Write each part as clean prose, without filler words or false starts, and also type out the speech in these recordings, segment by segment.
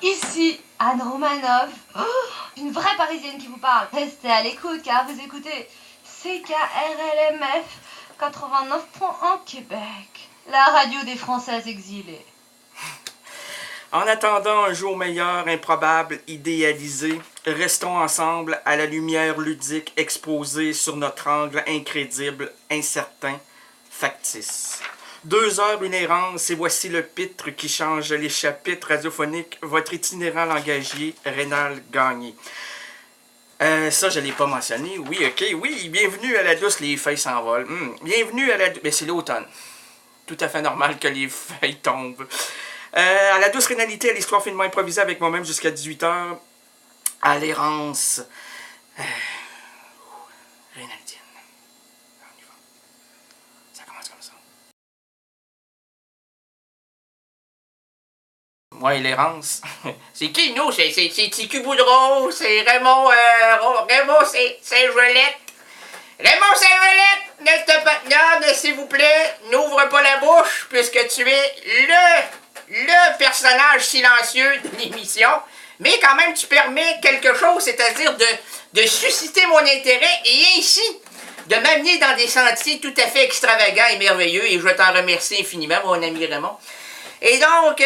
Ici Anne Romanoff, une vraie Parisienne qui vous parle. Restez à l'écoute car vous écoutez CKRLMF 89.1 Québec, la radio des Françaises exilées. En attendant un jour meilleur, improbable, idéalisé, restons ensemble à la lumière ludique exposée sur notre angle incrédible, incertain, factice. 2 heures, une errance, et voici le pitre qui change les chapitres radiophoniques, votre itinérant langagier, Rénal Gagné. Ça, je ne l'ai pas mentionné. Oui, ok, oui, bienvenue à la douce, les feuilles s'envolent. Bienvenue à la douce, mais c'est l'automne. Tout à fait normal que les feuilles tombent. À la douce rénalité, à l'histoire finement improvisée avec moi-même jusqu'à 18h. À l'errance. Rénaldienne. On y va. Ça commence comme ça. Ouais, l'errance. C'est qui, nous? C'est Ticu Boudreau, c'est Raymond, Raymond Saint-Gelette. Raymond Saint-Gelette, notre partenaire, s'il vous plaît, n'ouvre pas la bouche, puisque tu es le personnage silencieux de l'émission, mais quand même tu permets quelque chose, c'est-à-dire de susciter mon intérêt et ainsi de m'amener dans des sentiers tout à fait extravagants et merveilleux, et je t'en remercie infiniment, mon ami Raymond. Et donc,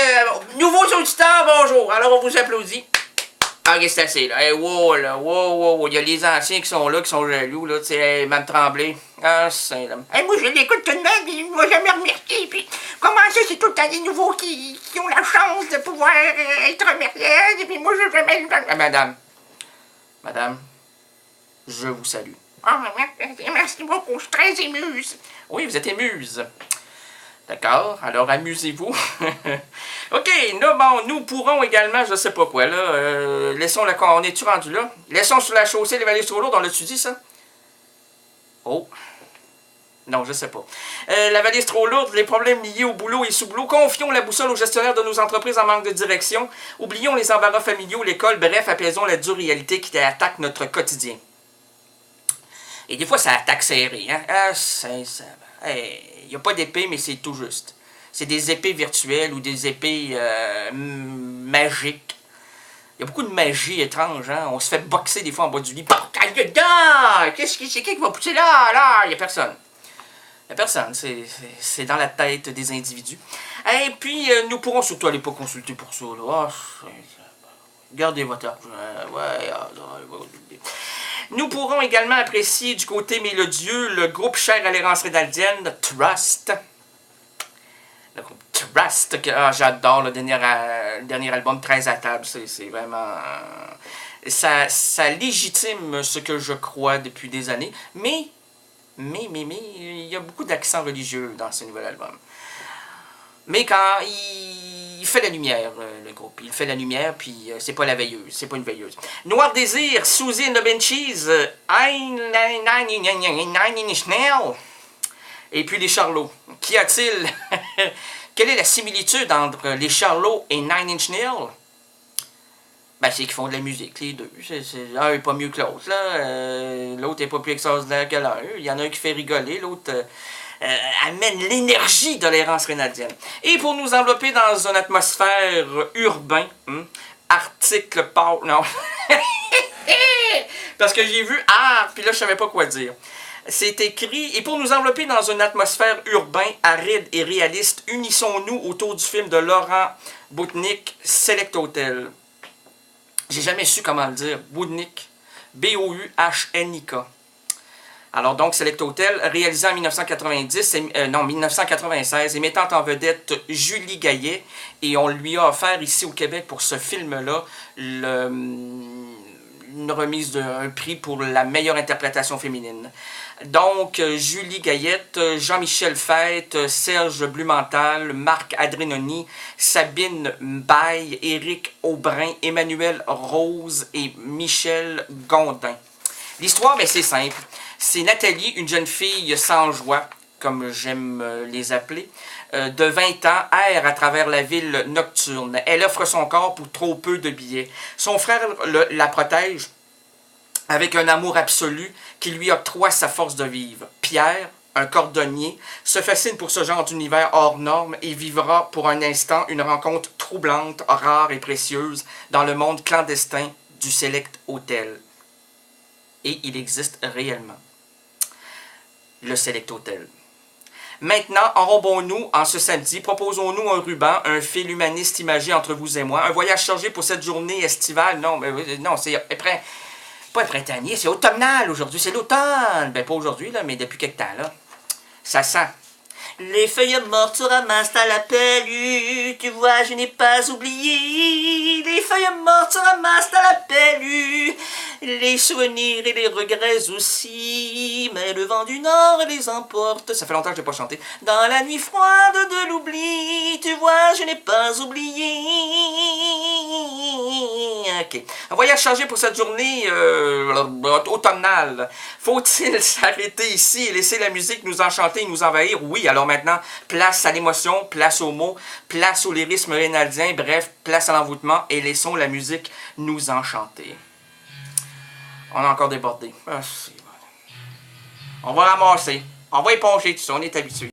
nouveaux auditeurs, bonjour. Alors, on vous applaudit. Ah, c'est assez, là. Hey, wow, là. Wow. Il y a les anciens qui sont là, qui sont jaloux, là. Tu sais, hey, Mme Tremblay. Ah, c'est là. Hey, moi, je l'écoute tout de même, puis il m'a jamais remercié. Puis, comment ça, c'est tout le temps des nouveaux qui ont la chance de pouvoir être remerciés. Et puis, moi, je jamais. Ah, madame, je vous salue. Ah, merci beaucoup. Je suis très émuse. Oui, vous êtes émuse. D'accord, alors amusez-vous. OK, là, bon, nous pourrons également, je sais pas quoi, là, laissons la... On est-tu rendu là? Laissons sur la chaussée les valises trop lourdes, on l'a-tu dit, ça? Oh. Non, je sais pas. La valise trop lourde, les problèmes liés au boulot et sous-boulot. Confions la boussole aux gestionnaires de nos entreprises en manque de direction. Oublions les embarras familiaux, l'école, bref, apaisons la dure réalité qui attaque notre quotidien. Et des fois, ça attaque serré, hein? Ah, il n'y a pas d'épée, mais c'est tout juste. C'est des épées virtuelles ou des épées magiques. Il y a beaucoup de magie étrange, hein? On se fait boxer des fois en bas du lit. Qu'est-ce qui c'est qui va pousser là? Là, il n'y a personne. Il n'y a personne. C'est dans la tête des individus. Et puis, nous pourrons surtout aller pas consulter pour ça, là. Oh, gardez votre argent. Nous pourrons également apprécier du côté mélodieux le groupe cher à l'errance rénaldienne, Trust. Le groupe Trust, que j'adore, le dernier album, Très à table. C'est vraiment... ça légitime ce que je crois depuis des années. Mais, il y a beaucoup d'accents religieux dans ce nouvel album. Mais quand il fait la lumière, le groupe. Il fait la lumière, puis c'est pas la veilleuse. C'est pas une veilleuse. Noir Désir, Suzy and the Benchies, et puis les Charlots. Qu'y a-t-il? Quelle est la similitude entre les Charlots et Nine Inch Nails? Ben, c'est qu'ils font de la musique, les deux. L'un est pas mieux que l'autre, là. L'autre est pas plus extraordinaire que l'un. Il y en a un qui fait rigoler, l'autre... amène l'énergie de l'errance rénaldienne. Et pour nous envelopper dans une atmosphère urbaine, article par... Non. Parce que j'ai vu art, puis là, je savais pas quoi dire. C'est écrit, et pour nous envelopper dans une atmosphère urbaine, aride et réaliste, unissons-nous autour du film de Laurent Boutnik, Select Hotel. J'ai jamais su comment le dire. Boutnik. B-O-U-H-N-I-K. Alors donc, Select Hotel, réalisé en 1996 et mettant en vedette Julie Gaillet. Et on lui a offert ici au Québec pour ce film-là une remise d'un prix pour la meilleure interprétation féminine. Donc, Julie Gaillette, Jean-Michel Fête, Serge Blumenthal, Marc Adrenoni, Sabine Baye, Éric Aubrin, Emmanuel Rose et Michel Gondin. L'histoire, c'est simple. C'est Nathalie, une jeune fille sans joie, comme j'aime les appeler, de 20 ans, erre à travers la ville nocturne. Elle offre son corps pour trop peu de billets. Son frère la protège avec un amour absolu qui lui octroie sa force de vivre. Pierre, un cordonnier, se fascine pour ce genre d'univers hors norme et vivra pour un instant une rencontre troublante, rare et précieuse dans le monde clandestin du Select Hotel. Et il existe réellement. Le Select Hotel. Maintenant, enrobons-nous en ce samedi, proposons-nous un ruban, un fil humaniste imagé entre vous et moi, un voyage chargé pour cette journée estivale. Non, c'est pas printanier, c'est automnal aujourd'hui, c'est l'automne. Ben pas aujourd'hui, là, mais depuis quelque temps, là. Ça sent. Les feuilles mortes se ramassent à la pellue, tu vois, je n'ai pas oublié. Les feuilles mortes se ramassent à la pellue, les souvenirs et les regrets aussi. Mais le vent du nord les emporte. Ça fait longtemps que je n'ai pas chanté. Dans la nuit froide de l'oubli, tu vois, je n'ai pas oublié. Ok. Un voyage chargé pour cette journée automnale. Faut-il s'arrêter ici et laisser la musique nous enchanter et nous envahir? Oui, alors maintenant, place à l'émotion, place aux mots, place au lyrisme rénaldien, bref, place à l'envoûtement et laissons la musique nous enchanter. On a encore débordé. On va ramasser. On va éponger tout ça, on est habitué.